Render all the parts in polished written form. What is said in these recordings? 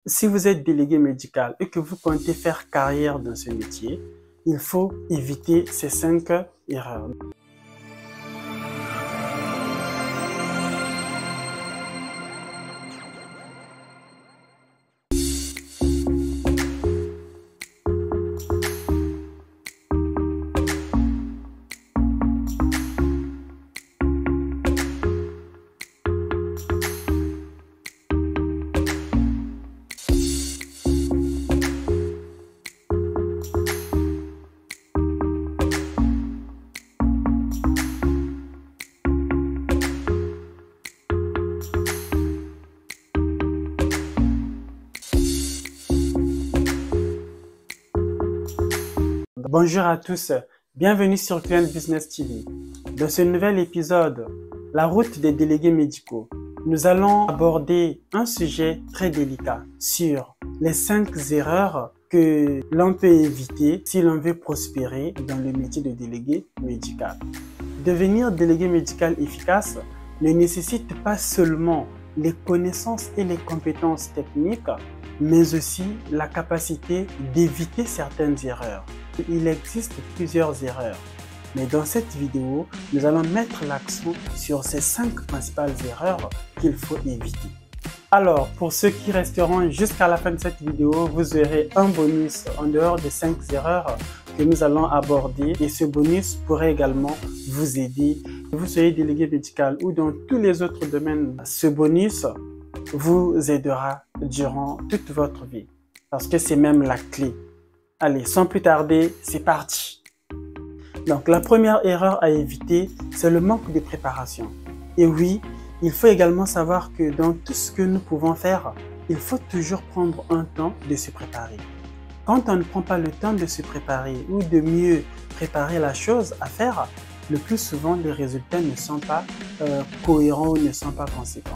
Si vous êtes délégué médical et que vous comptez faire carrière dans ce métier, il faut éviter ces 5 erreurs. Bonjour à tous, bienvenue sur Client Business TV. Dans ce nouvel épisode, la route des délégués médicaux, nous allons aborder un sujet très délicat sur les 5 erreurs que l'on peut éviter si l'on veut prospérer dans le métier de délégué médical. Devenir délégué médical efficace ne nécessite pas seulement les connaissances et les compétences techniques, mais aussi la capacité d'éviter certaines erreurs. Il existe plusieurs erreurs, mais dans cette vidéo, nous allons mettre l'accent sur ces 5 principales erreurs qu'il faut éviter. Alors, pour ceux qui resteront jusqu'à la fin de cette vidéo, vous aurez un bonus en dehors des 5 erreurs que nous allons aborder, et ce bonus pourrait également vous aider. Que vous soyez délégué médical ou dans tous les autres domaines, ce bonus vous aidera durant toute votre vie, parce que c'est même la clé. Allez, sans plus tarder, c'est parti. Donc, la première erreur à éviter, c'est le manque de préparation. Et oui, il faut également savoir que dans tout ce que nous pouvons faire, il faut toujours prendre un temps de se préparer. Quand on ne prend pas le temps de se préparer ou de mieux préparer la chose à faire, le plus souvent, les résultats ne sont pas cohérents ou ne sont pas conséquents.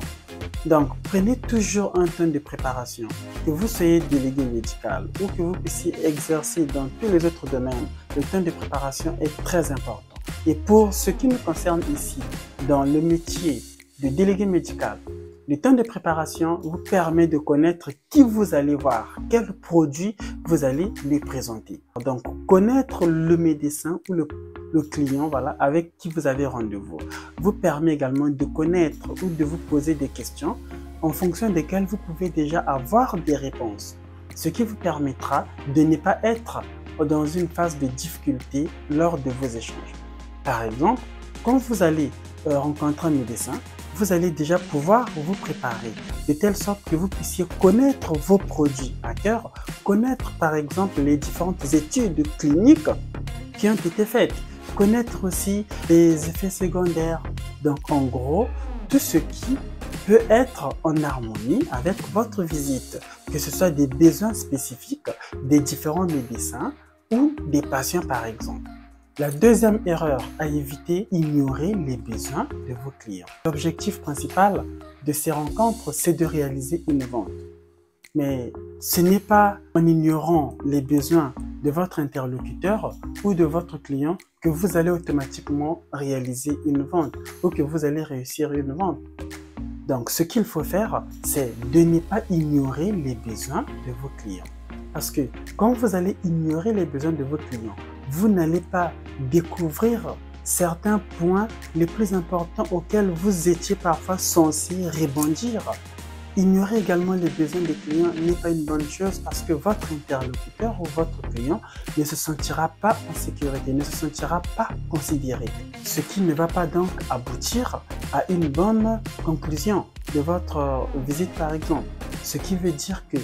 Donc, prenez toujours un temps de préparation. Que vous soyez délégué médical ou que vous puissiez exercer dans tous les autres domaines, le temps de préparation est très important. Et pour ce qui nous concerne ici, dans le métier de délégué médical, le temps de préparation vous permet de connaître qui vous allez voir, quel produit vous allez lui présenter. Donc, connaître le médecin ou le client, voilà, avec qui vous avez rendez-vous, vous permet également de connaître ou de vous poser des questions en fonction desquelles vous pouvez déjà avoir des réponses, ce qui vous permettra de ne pas être dans une phase de difficulté lors de vos échanges. Par exemple, quand vous allez rencontrer un médecin, vous allez déjà pouvoir vous préparer de telle sorte que vous puissiez connaître vos produits à cœur, connaître par exemple les différentes études cliniques qui ont été faites, connaître aussi les effets secondaires. Donc en gros, tout ce qui peut être en harmonie avec votre visite, que ce soit des besoins spécifiques des différents médecins ou des patients par exemple. La deuxième erreur à éviter, ignorer les besoins de vos clients. L'objectif principal de ces rencontres, c'est de réaliser une vente. Mais ce n'est pas en ignorant les besoins de votre interlocuteur ou de votre client que vous allez automatiquement réaliser une vente ou que vous allez réussir une vente. Donc, ce qu'il faut faire, c'est de ne pas ignorer les besoins de vos clients. Parce que quand vous allez ignorer les besoins de vos clients, vous n'allez pas découvrir certains points les plus importants auxquels vous étiez parfois censé rebondir. Ignorer également les besoins des clients n'est pas une bonne chose parce que votre interlocuteur ou votre client ne se sentira pas en sécurité, ne se sentira pas considéré. Ce qui ne va pas donc aboutir à une bonne conclusion de votre visite par exemple. Ce qui veut dire que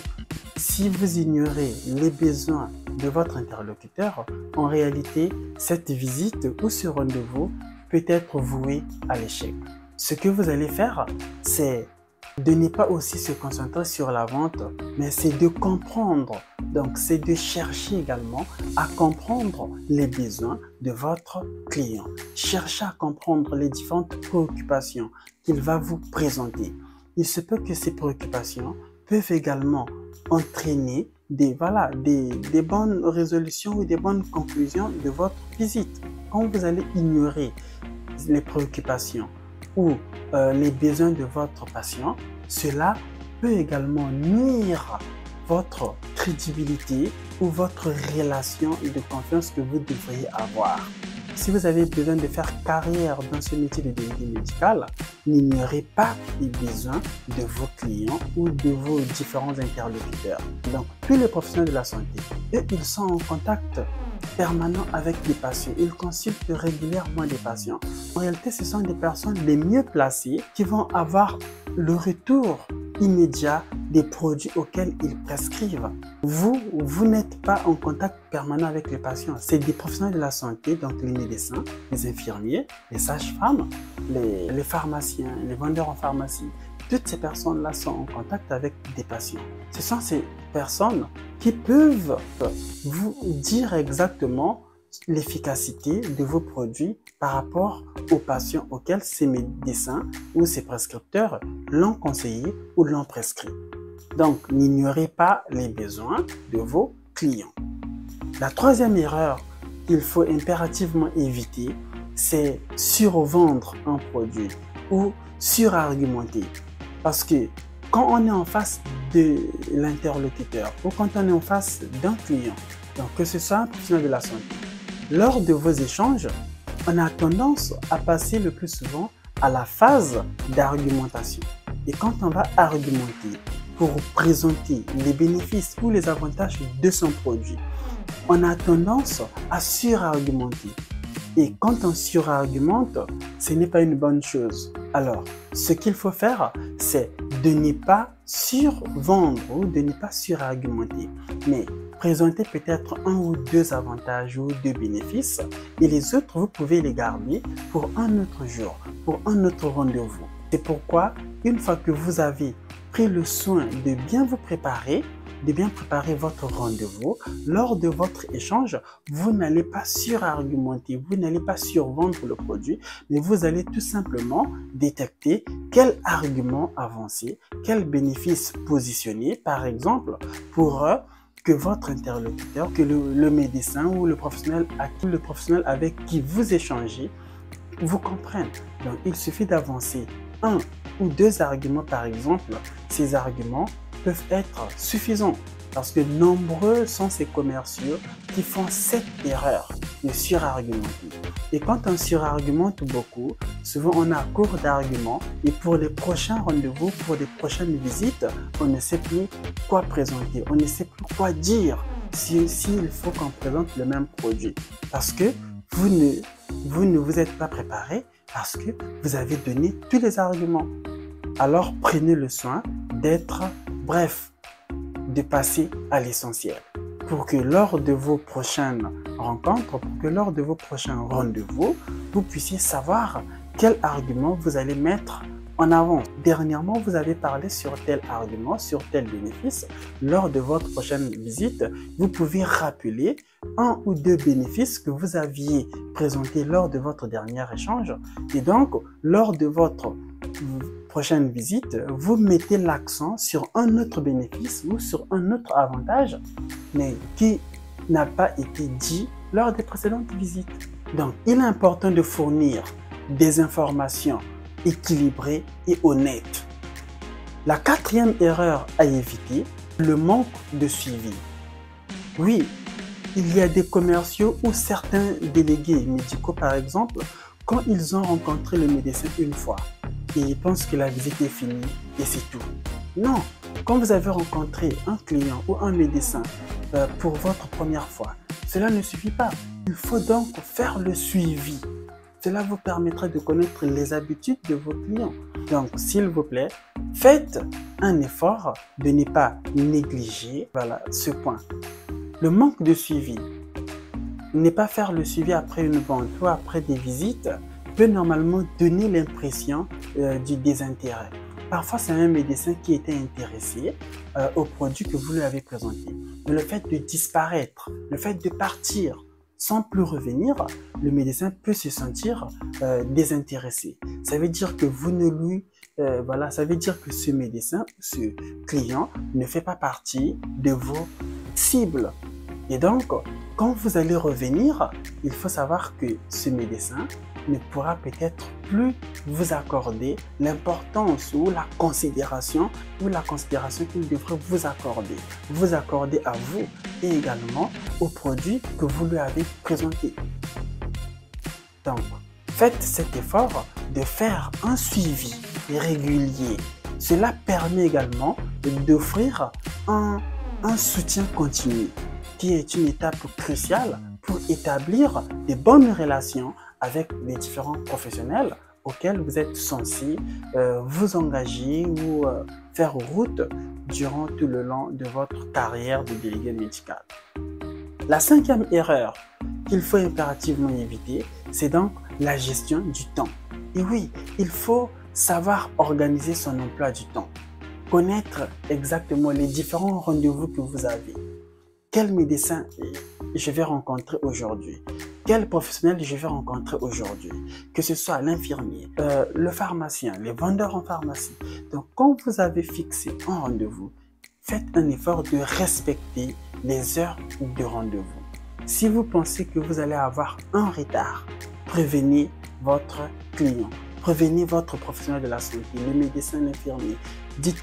si vous ignorez les besoins de votre interlocuteur, en réalité, cette visite ou ce rendez-vous peut être voué à l'échec. Ce que vous allez faire, c'est de ne pas aussi se concentrer sur la vente, mais c'est de comprendre. Donc, c'est de chercher également à comprendre les besoins de votre client. Cherchez à comprendre les différentes préoccupations qu'il va vous présenter. Il se peut que ces préoccupations peuvent également entraîner des bonnes résolutions ou des bonnes conclusions de votre visite. Quand vous allez ignorer les préoccupations ou les besoins de votre patient, cela peut également nuire votre crédibilité ou votre relation de confiance que vous devriez avoir. Si vous avez besoin de faire carrière dans ce métier de délégué médical, n'ignorez pas les besoins de vos clients ou de vos différents interlocuteurs. Donc, tous les professionnels de la santé, eux, ils sont en contact permanent avec les patients. Ils consultent régulièrement les patients. En réalité, ce sont des personnes les mieux placées qui vont avoir le retour immédiat des produits auxquels ils prescrivent. Vous n'êtes pas en contact permanent avec les patients. C'est des professionnels de la santé, donc les médecins, les infirmiers, les sages-femmes, les pharmaciens, les vendeurs en pharmacie. Toutes ces personnes-là sont en contact avec des patients. Ce sont ces personnes qui peuvent vous dire exactement l'efficacité de vos produits par rapport aux patients auxquels ces médecins ou ces prescripteurs l'ont conseillé ou l'ont prescrit. Donc, n'ignorez pas les besoins de vos clients. La troisième erreur qu'il faut impérativement éviter, c'est survendre un produit ou surargumenter. Parce que quand on est en face de l'interlocuteur ou quand on est en face d'un client, donc que ce soit un professionnel de la santé, lors de vos échanges, on a tendance à passer le plus souvent à la phase d'argumentation. Et quand on va argumenter pour présenter les bénéfices ou les avantages de son produit, on a tendance à surargumenter. Et quand on surargumente, ce n'est pas une bonne chose. Alors, ce qu'il faut faire, c'est de ne pas survendre ou de ne pas surargumenter, mais présenter peut-être un ou deux avantages ou deux bénéfices et les autres, vous pouvez les garder pour un autre jour, pour un autre rendez-vous. C'est pourquoi, une fois que vous avez pris le soin de bien vous préparer, de bien préparer votre rendez-vous, lors de votre échange, vous n'allez pas surargumenter, vous n'allez pas survendre le produit, mais vous allez tout simplement détecter quel argument avancer, quel bénéfice positionner, par exemple, pour que votre interlocuteur, que le médecin ou le professionnel avec qui vous échangez, vous comprenne. Donc, il suffit d'avancer un ou deux arguments, par exemple. Ces arguments peuvent être suffisants parce que nombreux sont ces commerciaux qui font cette erreur de surargumenter. Et quand on surargumente beaucoup, souvent on a court d'arguments et pour les prochains rendez-vous, pour les prochaines visites, on ne sait plus quoi présenter, on ne sait plus quoi dire s'il faut qu'on présente le même produit parce que vous ne vous êtes pas préparé parce que vous avez donné tous les arguments. Alors prenez le soin d'être bref, de passer à l'essentiel pour que lors de vos prochaines rencontres, pour que lors de vos prochains rendez-vous, vous puissiez savoir quel argument vous allez mettre en avant. Dernièrement, vous avez parlé sur tel argument, sur tel bénéfice. Lors de votre prochaine visite, vous pouvez rappeler un ou deux bénéfices que vous aviez présentés lors de votre dernier échange. Et donc, lors de votre prochaine visite, vous mettez l'accent sur un autre bénéfice ou sur un autre avantage, mais qui n'a pas été dit lors des précédentes visites. Donc, il est important de fournir des informations équilibrées et honnêtes. La quatrième erreur à éviter, le manque de suivi. Oui, il y a des commerciaux ou certains délégués médicaux, par exemple, quand ils ont rencontré le médecin une fois, et ils pensent que la visite est finie et c'est tout. Non, quand vous avez rencontré un client ou un médecin pour votre première fois, cela ne suffit pas. Il faut donc faire le suivi. Cela vous permettra de connaître les habitudes de vos clients. Donc, s'il vous plaît, faites un effort de ne pas négliger ce point. Le manque de suivi, ne pas faire le suivi après une vente ou après des visites, peut normalement donner l'impression du désintérêt. Parfois, c'est un médecin qui était intéressé au produit que vous lui avez présenté. Mais le fait de disparaître, le fait de partir sans plus revenir, le médecin peut se sentir désintéressé. Ça veut dire que vous ne lui... ça veut dire que ce médecin, ce client ne fait pas partie de vos cibles. Et donc, quand vous allez revenir, il faut savoir que ce médecin ne pourra peut-être plus vous accorder l'importance ou la considération qu'il devrait vous accorder à vous et également aux produits que vous lui avez présentés. Donc, faites cet effort de faire un suivi régulier. Cela permet également d'offrir un soutien continu, qui est une étape cruciale pour établir de bonnes relations avec les différents professionnels auxquels vous êtes censé vous engager ou faire route durant tout le long de votre carrière de délégué médical. La 5e erreur qu'il faut impérativement éviter, c'est donc la gestion du temps. Et oui, il faut savoir organiser son emploi du temps, connaître exactement les différents rendez-vous que vous avez. Quel médecin je vais rencontrer aujourd'hui? Quel professionnel je vais rencontrer aujourd'hui? Que ce soit l'infirmier, le pharmacien, les vendeurs en pharmacie. Donc, quand vous avez fixé un rendez-vous, faites un effort de respecter les heures de rendez-vous. Si vous pensez que vous allez avoir un retard, prévenez votre client, prévenez votre professionnel de la santé, le médecin, l'infirmier. Dites,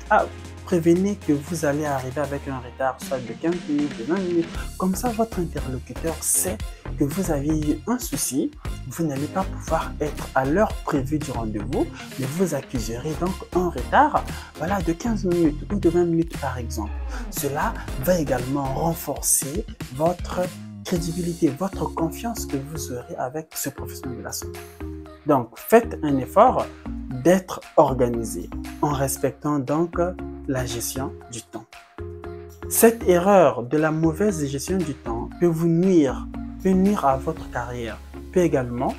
prévenez que vous allez arriver avec un retard, soit de 15 minutes, de 20 minutes. Comme ça, votre interlocuteur sait que vous avez eu un souci. Vous n'allez pas pouvoir être à l'heure prévue du rendez-vous, mais vous accuserez donc un retard de 15 minutes ou de 20 minutes par exemple. Cela va également renforcer votre crédibilité, votre confiance que vous aurez avec ce professionnel de la santé. Donc, faites un effort d'être organisé en respectant donc la gestion du temps. Cette erreur de la mauvaise gestion du temps peut vous nuire, à votre carrière, peut également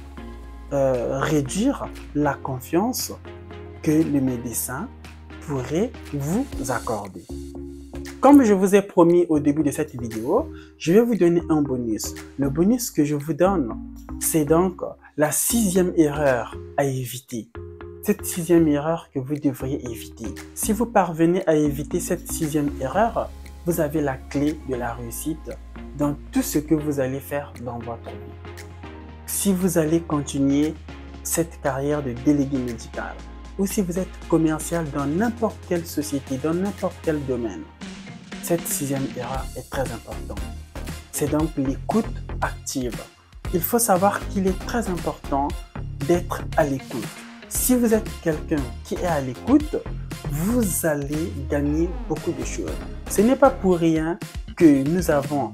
réduire la confiance que le médecin pourrait vous accorder. Comme je vous ai promis au début de cette vidéo, je vais vous donner un bonus. Le bonus que je vous donne, c'est donc la 6e erreur à éviter. Cette 6e erreur que vous devriez éviter. Si vous parvenez à éviter cette 6e erreur, vous avez la clé de la réussite dans tout ce que vous allez faire dans votre vie. Si vous allez continuer cette carrière de délégué médical, ou si vous êtes commercial dans n'importe quelle société, dans n'importe quel domaine, cette 6e erreur est très importante. C'est donc l'écoute active. Il faut savoir qu'il est très important d'être à l'écoute. Si vous êtes quelqu'un qui est à l'écoute, vous allez gagner beaucoup de choses. Ce n'est pas pour rien que nous avons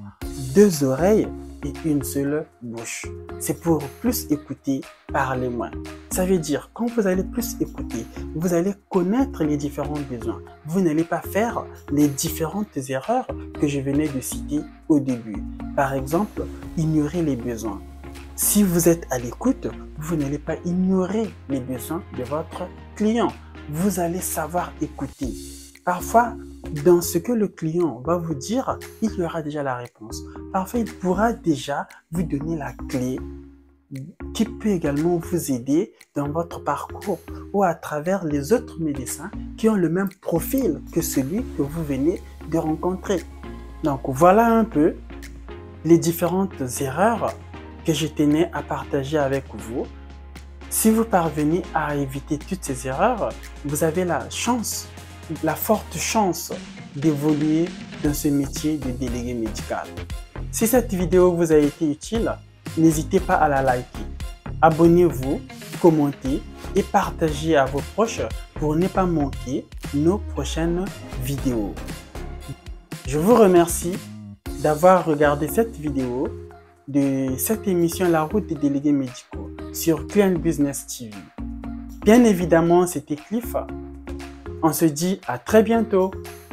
2 oreilles et une seule bouche. C'est pour plus écouter, parler moins. Ça veut dire, quand vous allez plus écouter, vous allez connaître les différents besoins. Vous n'allez pas faire les différentes erreurs que je venais de citer au début. Par exemple, ignorer les besoins. Si vous êtes à l'écoute, vous n'allez pas ignorer les besoins de votre client. Vous allez savoir écouter. Parfois, dans ce que le client va vous dire, il y aura déjà la réponse. Parfois, il pourra déjà vous donner la clé qui peut également vous aider dans votre parcours ou à travers les autres médecins qui ont le même profil que celui que vous venez de rencontrer. Donc, voilà un peu les différentes erreurs que je tenais à partager avec vous. Si vous parvenez à éviter toutes ces erreurs, vous avez la forte chance d'évoluer dans ce métier de délégué médical. Si cette vidéo vous a été utile, n'hésitez pas à la liker. Abonnez-vous, commentez et partagez à vos proches pour ne pas manquer nos prochaines vidéos. Je vous remercie d'avoir regardé cette vidéo de cette émission La Route des délégués médicaux sur Client Business TV. Bien évidemment, c'était Cliff. On se dit à très bientôt.